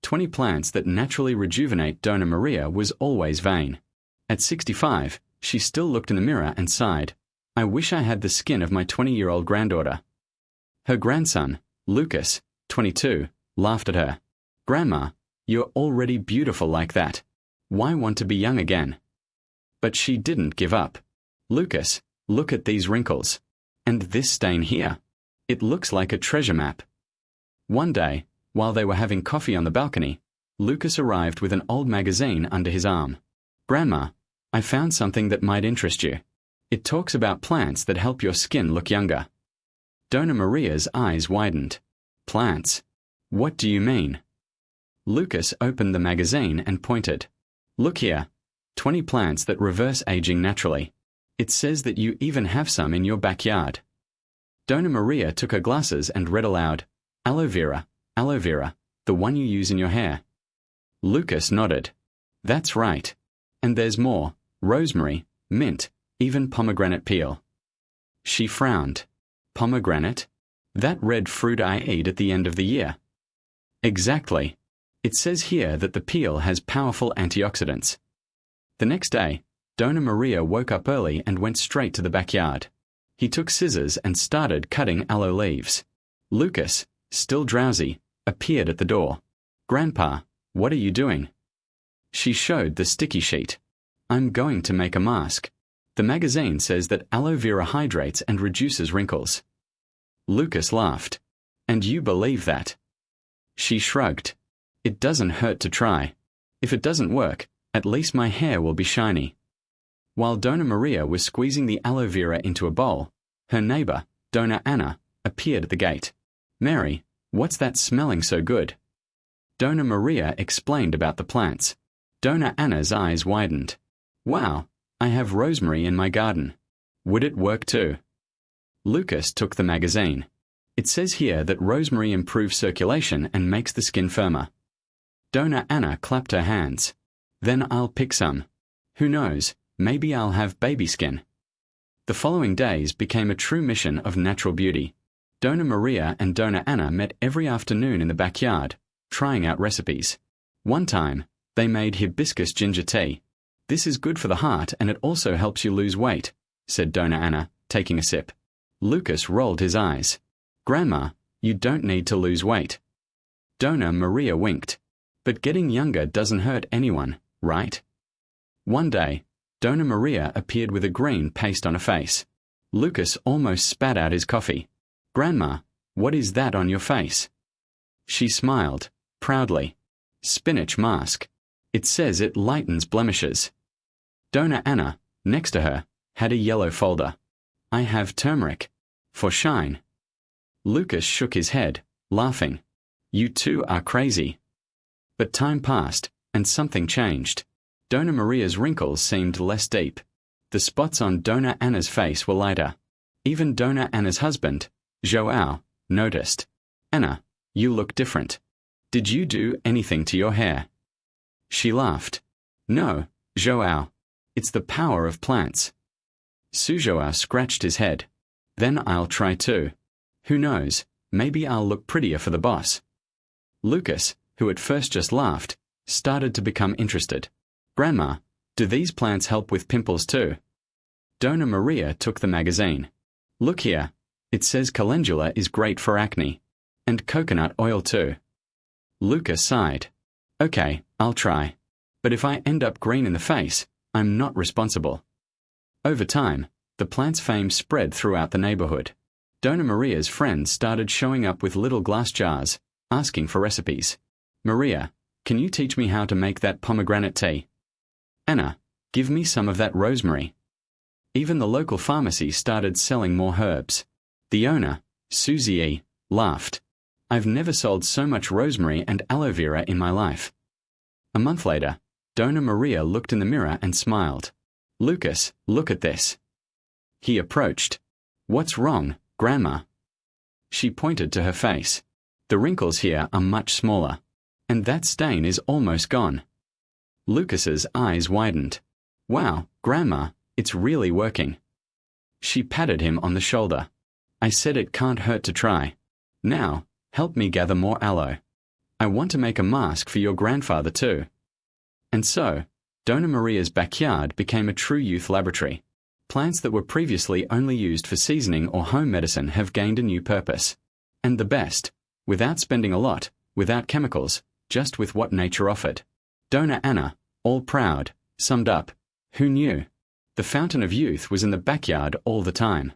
20 plants that naturally rejuvenate. Dona Maria was always vain. At 65, she still looked in the mirror and sighed, "I wish I had the skin of my 20-year-old granddaughter." Her grandson, Lucas, 22, laughed at her. "Grandma, you're already beautiful like that. Why want to be young again?" But she didn't give up. "Lucas, look at these wrinkles. And this stain here. It looks like a treasure map." One day, while they were having coffee on the balcony, Lucas arrived with an old magazine under his arm. "Grandma, I found something that might interest you. It talks about plants that help your skin look younger." Dona Maria's eyes widened. "Plants? What do you mean?" Lucas opened the magazine and pointed. "Look here. 20 plants that reverse aging naturally. It says that you even have some in your backyard." Dona Maria took her glasses and read aloud, aloe vera, the one you use in your hair." Lucas nodded. "That's right. And there's more, rosemary, mint, even pomegranate peel." She frowned. "Pomegranate? That red fruit I eat at the end of the year." "Exactly. It says here that the peel has powerful antioxidants." The next day, Dona Maria woke up early and went straight to the backyard. He took scissors and started cutting aloe leaves. Lucas, still drowsy, appeared at the door. "Grandpa, what are you doing?" She showed the sticky sheet. "I'm going to make a mask. The magazine says that aloe vera hydrates and reduces wrinkles." Lucas laughed. "And you believe that?" She shrugged. "It doesn't hurt to try. If it doesn't work, at least my hair will be shiny." While Dona Maria was squeezing the aloe vera into a bowl, her neighbor, Dona Anna, appeared at the gate. "Mary, what's that smelling so good?" Dona Maria explained about the plants. Dona Anna's eyes widened. "Wow, I have rosemary in my garden. Would it work too?" Lucas took the magazine. "It says here that rosemary improves circulation and makes the skin firmer." Dona Anna clapped her hands. "Then I'll pick some. Who knows, maybe I'll have baby skin." The following days became a true mission of natural beauty. Dona Maria and Dona Anna met every afternoon in the backyard, trying out recipes. One time, they made hibiscus ginger tea. "This is good for the heart and it also helps you lose weight," said Dona Anna, taking a sip. Lucas rolled his eyes. "Grandma, you don't need to lose weight." Dona Maria winked. "But getting younger doesn't hurt anyone, right?" One day, Dona Maria appeared with a green paste on her face. Lucas almost spat out his coffee. "Grandma, what is that on your face?" She smiled, proudly. "Spinach mask. It says it lightens blemishes." Dona Anna, next to her, had a yellow folder. "I have turmeric. For shine." Lucas shook his head, laughing. "You two are crazy." But time passed, and something changed. Dona Maria's wrinkles seemed less deep. The spots on Dona Anna's face were lighter. Even Dona Anna's husband, João, noticed. "Anna, you look different. Did you do anything to your hair?" She laughed. "No, João. It's the power of plants." João scratched his head. "Then I'll try too. Who knows, maybe I'll look prettier for the boss." Lucas, who at first just laughed, started to become interested. "Grandma, do these plants help with pimples too?" Dona Maria took the magazine. "Look here. It says calendula is great for acne. And coconut oil too." Lucas sighed. "Okay, I'll try. But if I end up green in the face, I'm not responsible." Over time, the plant's fame spread throughout the neighborhood. Dona Maria's friends started showing up with little glass jars, asking for recipes. "Maria, can you teach me how to make that pomegranate tea?" "Anna, give me some of that rosemary." Even the local pharmacy started selling more herbs. The owner, Susie E., laughed. "I've never sold so much rosemary and aloe vera in my life." A month later, Dona Maria looked in the mirror and smiled. "Lucas, look at this." He approached. "What's wrong, Grandma?" She pointed to her face. "The wrinkles here are much smaller. And that stain is almost gone." Lucas's eyes widened. "Wow, Grandma, it's really working." She patted him on the shoulder. "I said it can't hurt to try. Now, help me gather more aloe." I want to make a mask for your grandfather too. And so, Dona Maria's backyard became a true youth laboratory. Plants that were previously only used for seasoning or home medicine have gained a new purpose. And the best, without spending a lot, without chemicals, just with what nature offered. Dona Ana, all proud, summed up, "Who knew? The fountain of youth was in the backyard all the time."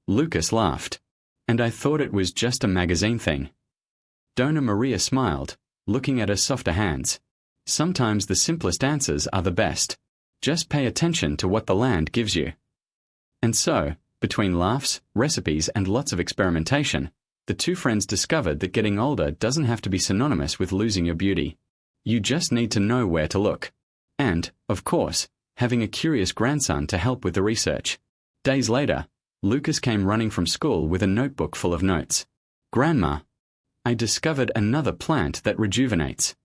Lucas laughed. "And I thought it was just a magazine thing." Dona Maria smiled, looking at her softer hands. "Sometimes the simplest answers are the best. Just pay attention to what the land gives you." And so, between laughs, recipes, and lots of experimentation, the two friends discovered that getting older doesn't have to be synonymous with losing your beauty. You just need to know where to look. And, of course, having a curious grandson to help with the research. Days later, Lucas came running from school with a notebook full of notes. "Grandma, I discovered another plant that rejuvenates."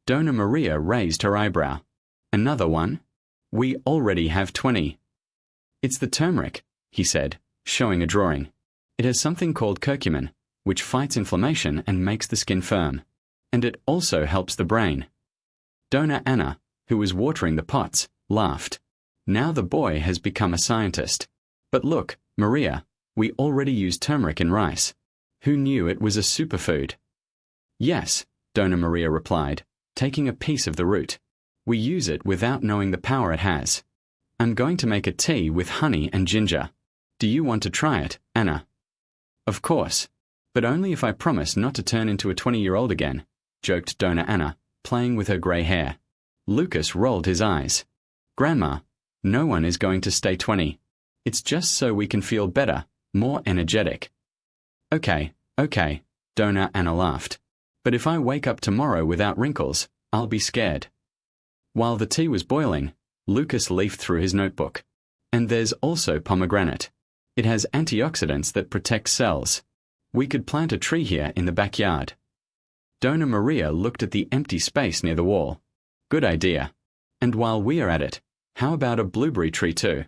Dona Maria raised her eyebrow. "Another one? We already have 20. "It's the turmeric," he said, showing a drawing. "It has something called curcumin, which fights inflammation and makes the skin firm. And it also helps the brain." Dona Ana, who was watering the pots, laughed. Now the boy has become a scientist. "But look, Maria, we already use turmeric in rice. Who knew it was a superfood?" "Yes," Dona Maria replied, taking a piece of the root. "We use it without knowing the power it has. I'm going to make a tea with honey and ginger. Do you want to try it, Anna?" "Of course, but only if I promise not to turn into a 20-year-old again," joked Dona Ana, playing with her grey hair. Lucas rolled his eyes. "Grandma, no one is going to stay 20. It's just so we can feel better, more energetic." Okay, Dona Ana laughed. "But if I wake up tomorrow without wrinkles, I'll be scared." While the tea was boiling, Lucas leafed through his notebook. "And there's also pomegranate. It has antioxidants that protect cells. We could plant a tree here in the backyard." Dona Maria looked at the empty space near the wall. "Good idea. And while we are at it, how about a blueberry tree too?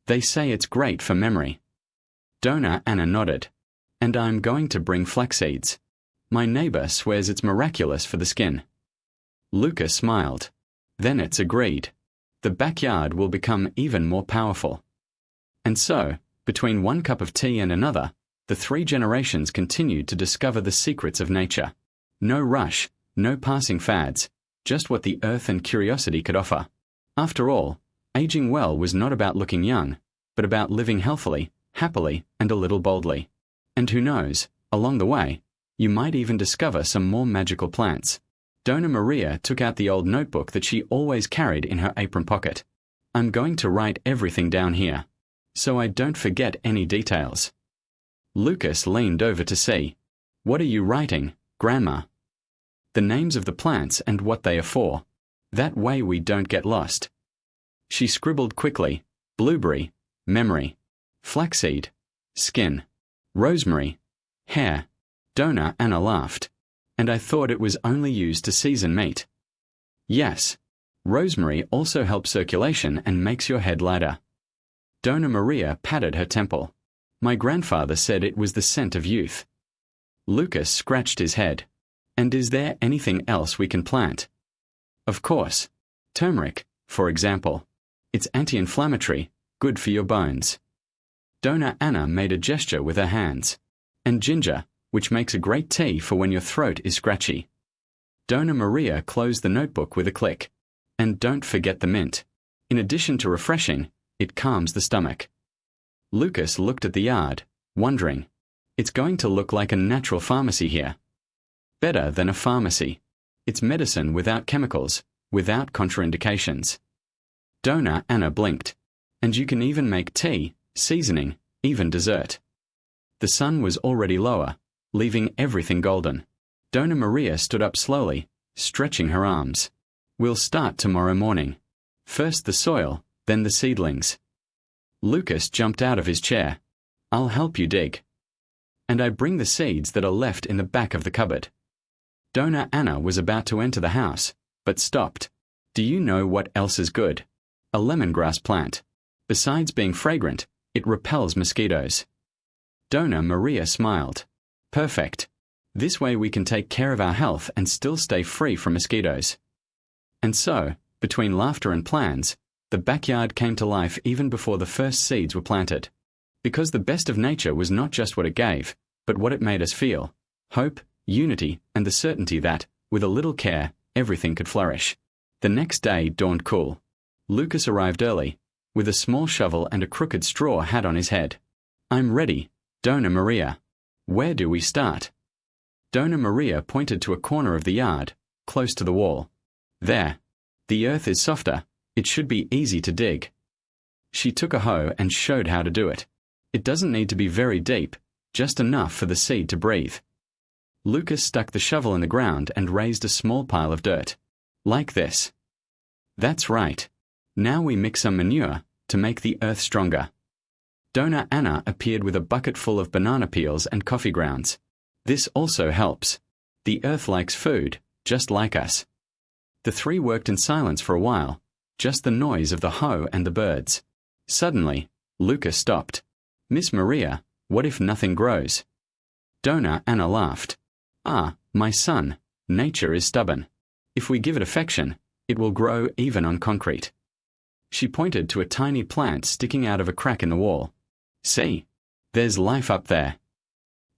They say it's great for memory." Dona Ana nodded. "And I'm going to bring flax seeds. My neighbor swears it's miraculous for the skin." Lucas smiled. "Then it's agreed. The backyard will become even more powerful." And so, between one cup of tea and another, the three generations continued to discover the secrets of nature. No rush, no passing fads, just what the earth and curiosity could offer. After all, aging well was not about looking young, but about living healthily, happily, and a little boldly. And who knows, along the way, you might even discover some more magical plants. Dona Maria took out the old notebook that she always carried in her apron pocket. "I'm going to write everything down here, so I don't forget any details." Lucas leaned over to see. "What are you writing, Grandma?" "The names of the plants and what they are for. That way we don't get lost." She scribbled quickly: blueberry, memory; flaxseed, skin; rosemary, hair. Dona Ana laughed. "And I thought it was only used to season meat." "Yes. Rosemary also helps circulation and makes your head lighter." Dona Maria patted her temple. "My grandfather said it was the scent of youth." Lucas scratched his head. "And is there anything else we can plant?" "Of course. Turmeric, for example. It's anti-inflammatory, good for your bones." Dona Ana made a gesture with her hands. "And ginger, which makes a great tea for when your throat is scratchy." Dona Maria closed the notebook with a click. "And don't forget the mint. In addition to refreshing, it calms the stomach." Lucas looked at the yard, wondering. It's going to look like a natural pharmacy here. Better than a pharmacy. It's medicine without chemicals, without contraindications. Dona Ana blinked. "And you can even make tea, seasoning, even dessert." The sun was already lower, leaving everything golden. Dona Maria stood up slowly, stretching her arms. "We'll start tomorrow morning. First the soil, then the seedlings." Lucas jumped out of his chair. "I'll help you dig. And I bring the seeds that are left in the back of the cupboard." Dona Ana was about to enter the house, but stopped. "Do you know what else is good? A lemongrass plant. Besides being fragrant, it repels mosquitoes." Dona Maria smiled. "Perfect. This way we can take care of our health and still stay free from mosquitoes. And so, between laughter and plans, the backyard came to life even before the first seeds were planted. Because the best of nature was not just what it gave, but what it made us feel: hope, unity, and the certainty that, with a little care, everything could flourish. The next day dawned cool. Lucas arrived early, with a small shovel and a crooked straw hat on his head. "I'm ready, Dona Maria. Where do we start?" Dona Maria pointed to a corner of the yard, close to the wall. "There. The earth is softer. It should be easy to dig." She took a hoe and showed how to do it. It doesn't need to be very deep, just enough for the seed to breathe. Lucas stuck the shovel in the ground and raised a small pile of dirt. Like this. "That's right. Now we mix some manure to make the earth stronger." Dona Anna appeared with a bucket full of banana peels and coffee grounds. "This also helps. The earth likes food, just like us." The three worked in silence for a while, just the noise of the hoe and the birds. Suddenly, Lucas stopped. "Miss Maria, what if nothing grows?" Dona Anna laughed. "Ah, my son, nature is stubborn. If we give it affection, it will grow even on concrete." She pointed to a tiny plant sticking out of a crack in the wall. "See, there's life up there."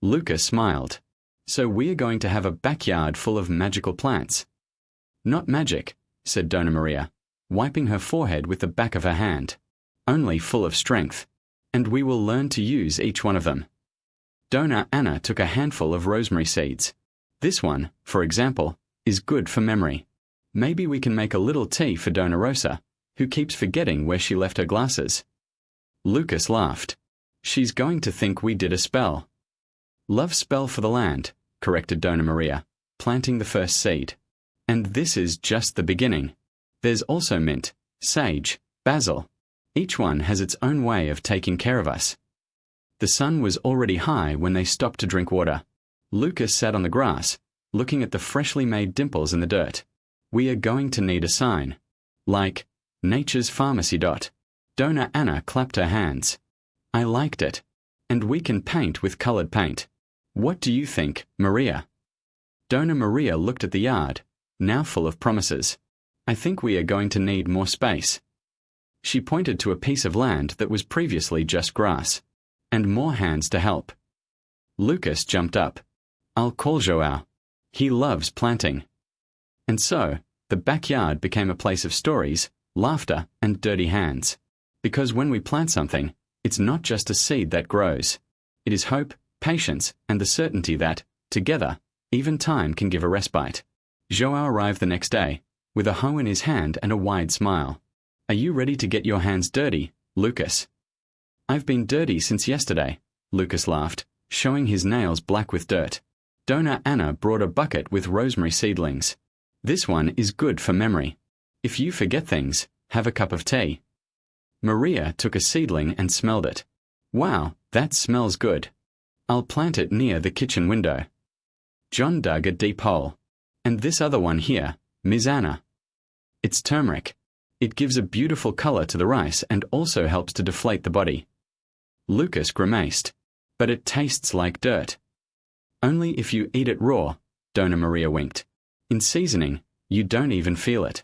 Lucas smiled. "So we are going to have a backyard full of magical plants." "Not magic," said Dona Maria, wiping her forehead with the back of her hand. "Only full of strength. And we will learn to use each one of them." Dona Anna took a handful of rosemary seeds. "This one, for example, is good for memory. Maybe we can make a little tea for Dona Rosa, who keeps forgetting where she left her glasses." Lucas laughed. "She's going to think we did a spell." "Love spell for the land," corrected Dona Maria, planting the first seed. "And this is just the beginning. There's also mint, sage, basil. Each one has its own way of taking care of us." The sun was already high when they stopped to drink water. Lucas sat on the grass, looking at the freshly made dimples in the dirt. "We are going to need a sign. Like, Nature's Pharmacy. Dona Anna clapped her hands. "I liked it. And we can paint with colored paint. What do you think, Maria?" Dona Maria looked at the yard, now full of promises. "I think we are going to need more space." She pointed to a piece of land that was previously just grass. "And more hands to help." Lucas jumped up. "I'll call Joao. He loves planting." And so, the backyard became a place of stories, laughter, and dirty hands. Because when we plant something, it's not just a seed that grows. It is hope, patience, and the certainty that, together, even time can give a respite. Joao arrived the next day, with a hoe in his hand and a wide smile. "Are you ready to get your hands dirty, Lucas?" "I've been dirty since yesterday," Lucas laughed, showing his nails black with dirt. Dona Anna brought a bucket with rosemary seedlings. "This one is good for memory. If you forget things, have a cup of tea." Maria took a seedling and smelled it. "Wow, that smells good. I'll plant it near the kitchen window." John dug a deep hole. "And this other one here, Miss Anna. It's turmeric. It gives a beautiful color to the rice and also helps to deflate the body." Lucas grimaced. "But it tastes like dirt." "Only if you eat it raw," Dona Maria winked. "In seasoning, you don't even feel it."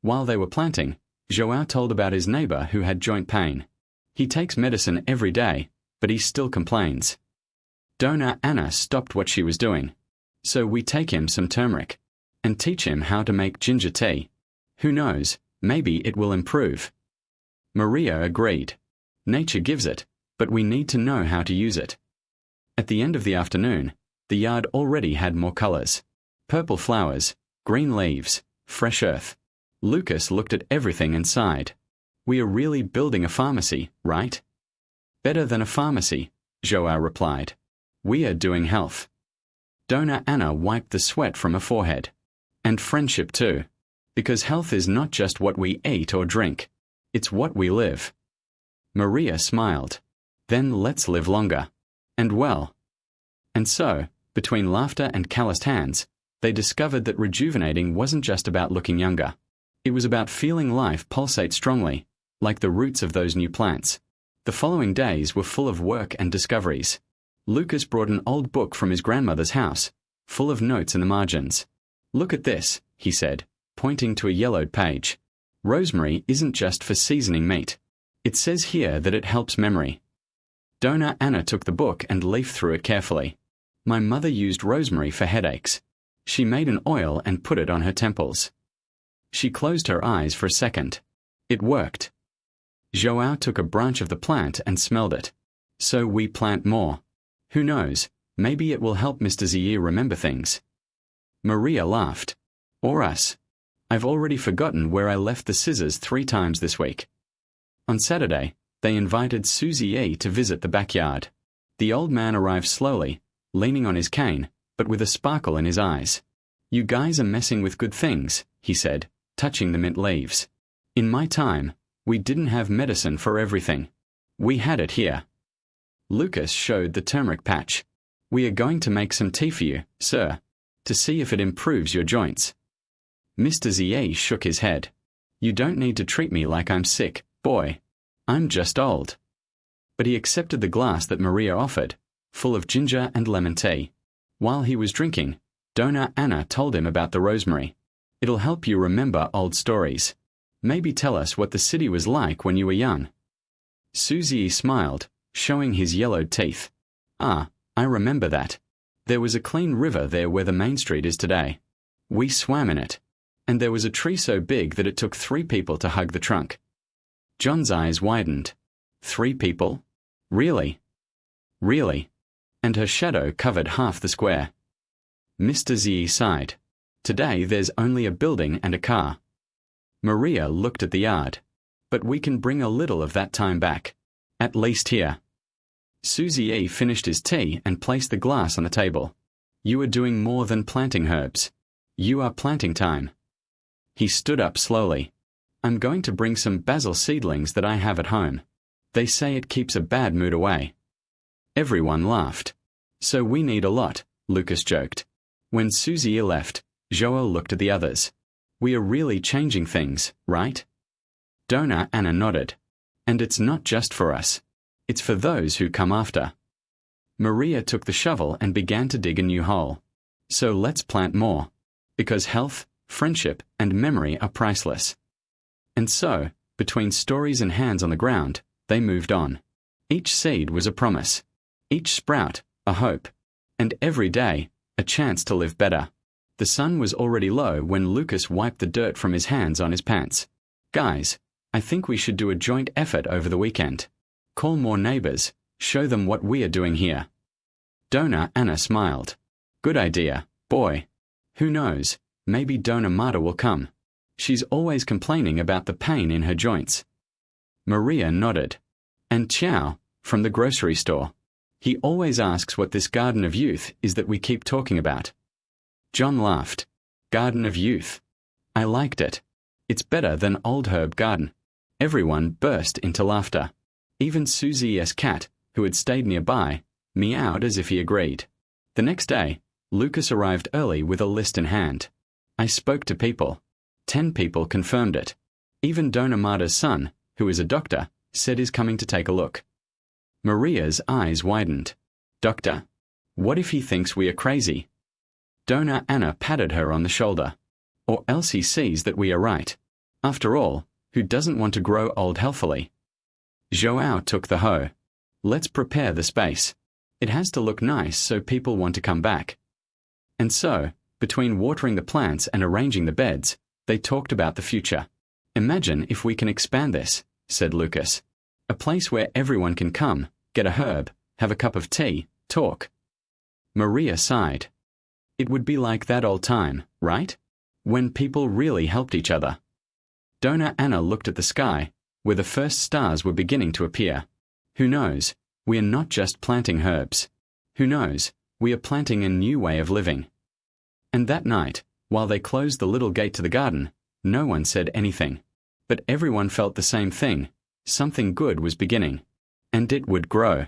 While they were planting, Joao told about his neighbor who had joint pain. "He takes medicine every day, but he still complains." Dona Anna stopped what she was doing. "So we take him some turmeric and teach him how to make ginger tea. Who knows, maybe it will improve." Maria agreed. "Nature gives it, but we need to know how to use it." At the end of the afternoon, the yard already had more colors. Purple flowers, green leaves, fresh earth. Lucas looked at everything and sighed. "We are really building a pharmacy, right?" "Better than a pharmacy," Joao replied. "We are doing health." Dona Anna wiped the sweat from her forehead. "And friendship too. Because health is not just what we eat or drink. It's what we live." Maria smiled. "Then let's live longer. And well." And so, between laughter and calloused hands, they discovered that rejuvenating wasn't just about looking younger. It was about feeling life pulsate strongly, like the roots of those new plants. The following days were full of work and discoveries. Lucas brought an old book from his grandmother's house, full of notes in the margins. "Look at this," he said, pointing to a yellowed page. "Rosemary isn't just for seasoning meat. It says here that it helps memory." Dona Ana took the book and leafed through it carefully. "My mother used rosemary for headaches. She made an oil and put it on her temples." She closed her eyes for a second. It worked. João took a branch of the plant and smelled it. "So we plant more. Who knows, maybe it will help Mr. Zee remember things." Maria laughed. "Or us. I've already forgotten where I left the scissors 3 times this week." On Saturday, they invited Susie E. to visit the backyard. The old man arrived slowly, leaning on his cane, but with a sparkle in his eyes. "You guys are messing with good things," he said, touching the mint leaves. "In my time, we didn't have medicine for everything. We had it here." Lucas showed the turmeric patch. "We are going to make some tea for you, sir, to see if it improves your joints." Mr. Zee shook his head. "You don't need to treat me like I'm sick, boy. I'm just old." But he accepted the glass that Maria offered, full of ginger and lemon tea. While he was drinking, Dona Ana told him about the rosemary. "It'll help you remember old stories. Maybe tell us what the city was like when you were young." Susie smiled, showing his yellowed teeth. "Ah, I remember that. There was a clean river there where the main street is today. We swam in it. And there was a tree so big that it took 3 people to hug the trunk." John's eyes widened. 3 people? Really? Really? And her shadow covered half the square. Mr. Zee sighed. "Today there's only a building and a car." Maria looked at the yard. "But we can bring a little of that time back. At least here." Susie E. finished his tea and placed the glass on the table. "You are doing more than planting herbs. You are planting time." He stood up slowly. "I'm going to bring some basil seedlings that I have at home. They say it keeps a bad mood away." Everyone laughed. "So we need a lot," Lucas joked. When Susie left, Joel looked at the others. "We are really changing things, right?" Dona Ana nodded. "And it's not just for us. It's for those who come after." Maria took the shovel and began to dig a new hole. "So let's plant more. Because health, friendship, and memory are priceless." And so, between stories and hands on the ground, they moved on. Each seed was a promise. Each sprout, a hope. And every day, a chance to live better. The sun was already low when Lucas wiped the dirt from his hands on his pants. "Guys, I think we should do a joint effort over the weekend. Call more neighbors, show them what we are doing here." Dona Ana smiled. "Good idea, boy. Who knows, maybe Dona Marta will come. She's always complaining about the pain in her joints." Maria nodded. "And Chow, from the grocery store. He always asks what this Garden of Youth is that we keep talking about." John laughed. "Garden of Youth. I liked it. It's better than Old Herb Garden." Everyone burst into laughter. Even Susie's cat, who had stayed nearby, meowed as if he agreed. The next day, Lucas arrived early with a list in hand. "I spoke to people. 10 people confirmed it. Even Dona Marta's son, who is a doctor, said he's coming to take a look." Maria's eyes widened. "Doctor? What if he thinks we are crazy?" Dona Ana patted her on the shoulder. "Or else he sees that we are right. After all, who doesn't want to grow old healthily?" João took the hoe. "Let's prepare the space. It has to look nice so people want to come back." And so, between watering the plants and arranging the beds, they talked about the future. "Imagine if we can expand this," said Lucas. "A place where everyone can come, get a herb, have a cup of tea, talk." Maria sighed. "It would be like that old time, right? When people really helped each other." Dona Ana looked at the sky, where the first stars were beginning to appear. "Who knows, we are not just planting herbs. Who knows, we are planting a new way of living." And that night, while they closed the little gate to the garden, no one said anything. But everyone felt the same thing. Something good was beginning. And it would grow.